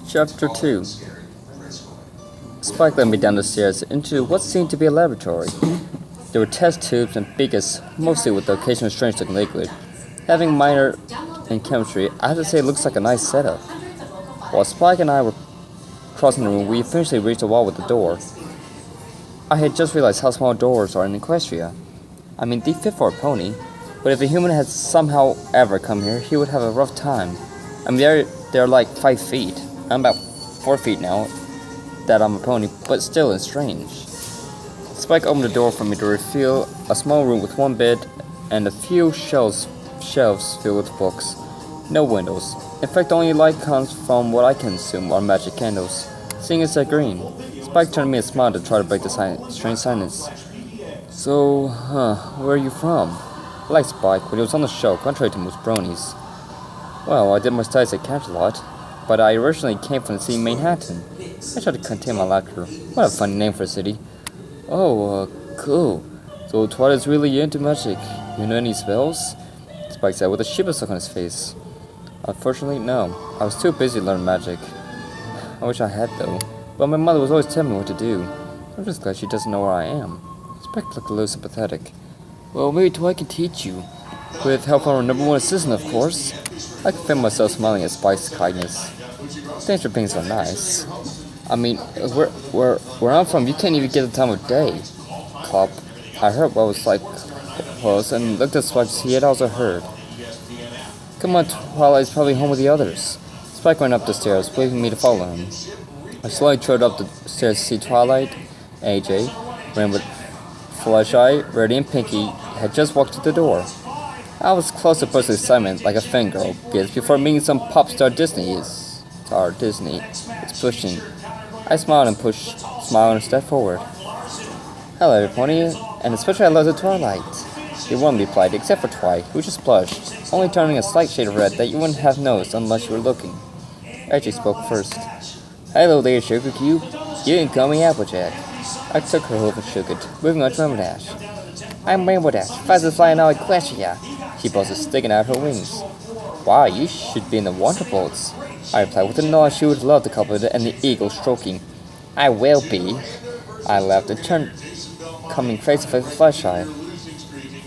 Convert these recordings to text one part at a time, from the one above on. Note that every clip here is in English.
Chapter 2. Spike led me down the stairs into what seemed to be a laboratory. There were test tubes and beakers, mostly with the occasional strange-looking liquid. Having minor in chemistry, I have to say it looks like a nice setup. While Spike and I were crossing the room, we eventually reached the wall with the door. I had just realized how small doors are in Equestria. I mean, they fit for a pony, but if a human had somehow ever come here, he would have a rough time. I mean, they're like 5 feet. I'm about 4 feet now that I'm a pony, but still it's strange. Spike opened the door for me to reveal a small room with one bed and a few shelves filled with books. No windows. In fact, the only light comes from what I can assume are magic candles. Seeing as they're green, Spike turned to me and smiled to try to break the strange silence. So, where are you from? I like Spike, but he was on the show, contrary to most bronies. Well, I did my studies at Canterlot, but I originally came from the city of Manhattan. I tried to contain my laughter. What a funny name for a city. Oh, cool. So Twilight's really into magic. You know any spells? Spike said with a sheepish look on his face. Unfortunately, no. I was too busy learning magic. I wish I had, though. But my mother was always telling me what to do. I'm just glad she doesn't know where I am. Spike looked a little sympathetic. Well, maybe Twilight can teach you. With help from our #1 assistant, of course. I could feel myself smiling at Spike's kindness. Thanks for being so nice. I mean, where I'm from, you can't even get the time of day. Cop. I heard what was like was and looked at Spike to see it also heard. Come on, Twilight's probably home with the others. Spike went up the stairs, waving me to follow him. I slowly trotted up the stairs to see Twilight, AJ, Rainbow, Fluttershy, Rarity, and Pinky had just walked through the door. I was close to burst with excitement like a fangirl gets before meeting some pop star Disney is pushing. I smiled and stepped forward. Hello, everybody, and especially I love the Twilight. They wouldn't be polite, except for Twilight, who just blushed, only turning a slight shade of red that you wouldn't have noticed unless you were looking. Archie spoke first. Hello there, Sugar Cube. You can call me Applejack. I took her hoof and shook it, moving on to Rainbow Dash. I'm Rainbow Dash, fastest flying out of Equestria. She boasted, sticking out her wings. Wow, you should be in the Wonderbolts. I replied with a nod she would love to couple and the eagle stroking. I will be. I laughed and turned, coming crazy for Fluttershy.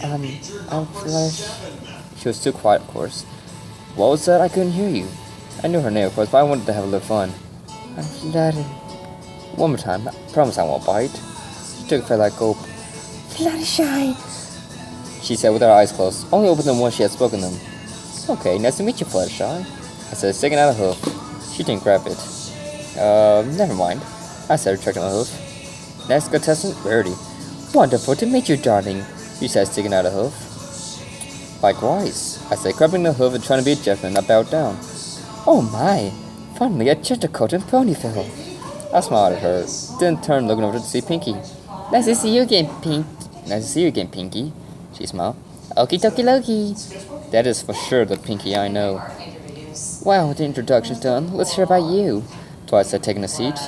I'm Flash. She was too quiet, of course. What was that? I couldn't hear you. I knew her name, of course, but I wanted to have a little fun. I'm Fluttershy. One more time. I promise I won't bite. She took a fair light gulp. Fluttershy, she said with her eyes closed, only opened them once she had spoken them. Okay, nice to meet you, Fluttershy. I said, sticking out a hoof. She didn't grab it. Never mind. I said, retracting my hoof. Next contestant, Rarity. Wonderful to meet you, darling. She said, sticking out a hoof. Likewise. I said, grabbing the hoof and trying to be a gentleman. I bowed down. Oh my! Finally, a gentle-coat and ponytail. I smiled at her, then turned looking over to see Pinky. Nice to see you again, Pinky. She smiled. Okie dokie Loki. That is for sure the Pinky I know. Well, the introduction's done. Let's hear about you, Twilight said, taking a seat.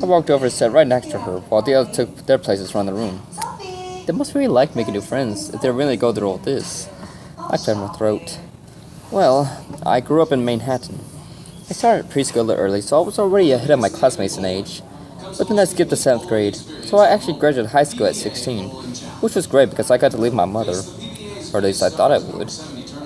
I walked over and sat right next to her, while the others took their places around the room. They must really like making new friends, if they really go through all this. I cleared my throat. Well, I grew up in Manhattan. I started preschool a little early, so I was already ahead of my classmates in age. But then I skipped the 7th grade, so I actually graduated high school at 16, which was great because I got to leave my mother. Or at least I thought I would.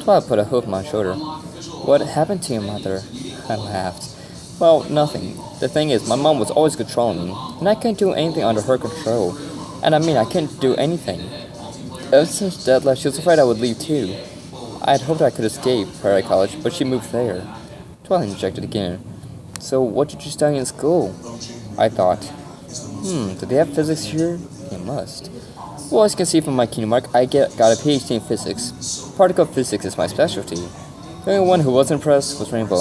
Twilight put a hoof on my shoulder. What happened to your mother? I laughed. Well, nothing. The thing is, my mom was always controlling me, and I couldn't do anything under her control. And I mean, I couldn't do anything. Ever since Dad left, she was afraid I would leave too. I had hoped I could escape Prairie College, but she moved there. Twilight interjected again. So, what did you study in school? I thought, do they have physics here? They must. Well, as you can see from my keynote mark, I got a PhD in physics. Particle physics is my specialty. The only one who was impressed was Rainbow.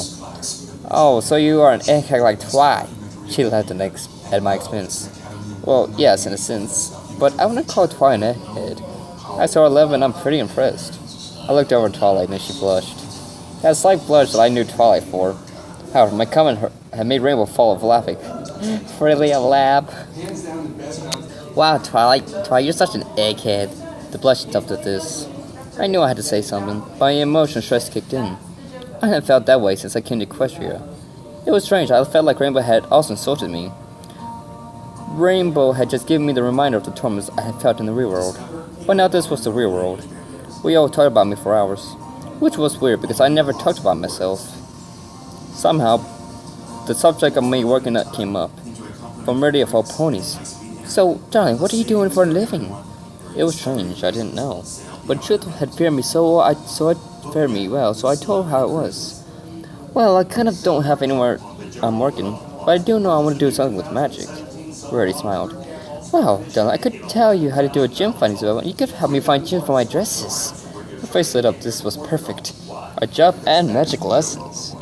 Oh, so you are an egghead like Twilight. She laughed at my expense. Well, yes, in a sense, but I wouldn't call Twilight an egghead. I saw her 11 and I'm pretty impressed. I looked over at Twilight and she blushed. That slight blush that I knew Twilight for. However, my comment had made Rainbow fall off laughing. Really a lab? Wow, Twilight, you're such an egghead. The blush stopped at this. I knew I had to say something, but my emotional stress kicked in. I hadn't felt that way since I came to Equestria. It was strange. I felt like Rainbow had also insulted me. Rainbow had just given me the reminder of the torments I had felt in the real world. But now this was the real world. We all talked about me for hours, which was weird because I never talked about myself. Somehow, the subject of me working out came up. Familiarity of all ponies. So, darling, what are you doing for a living? It was strange, I didn't know. But truth had feared me so it feared me well, so I told her how it was. Well, I kind of don't have anywhere I'm working, but I do know I want to do something with magic. Rarity smiled. Well, darling, I could tell you how to do a gem finding spell, and you could help me find gems for my dresses. Her face lit up. This was perfect. A job and magic lessons.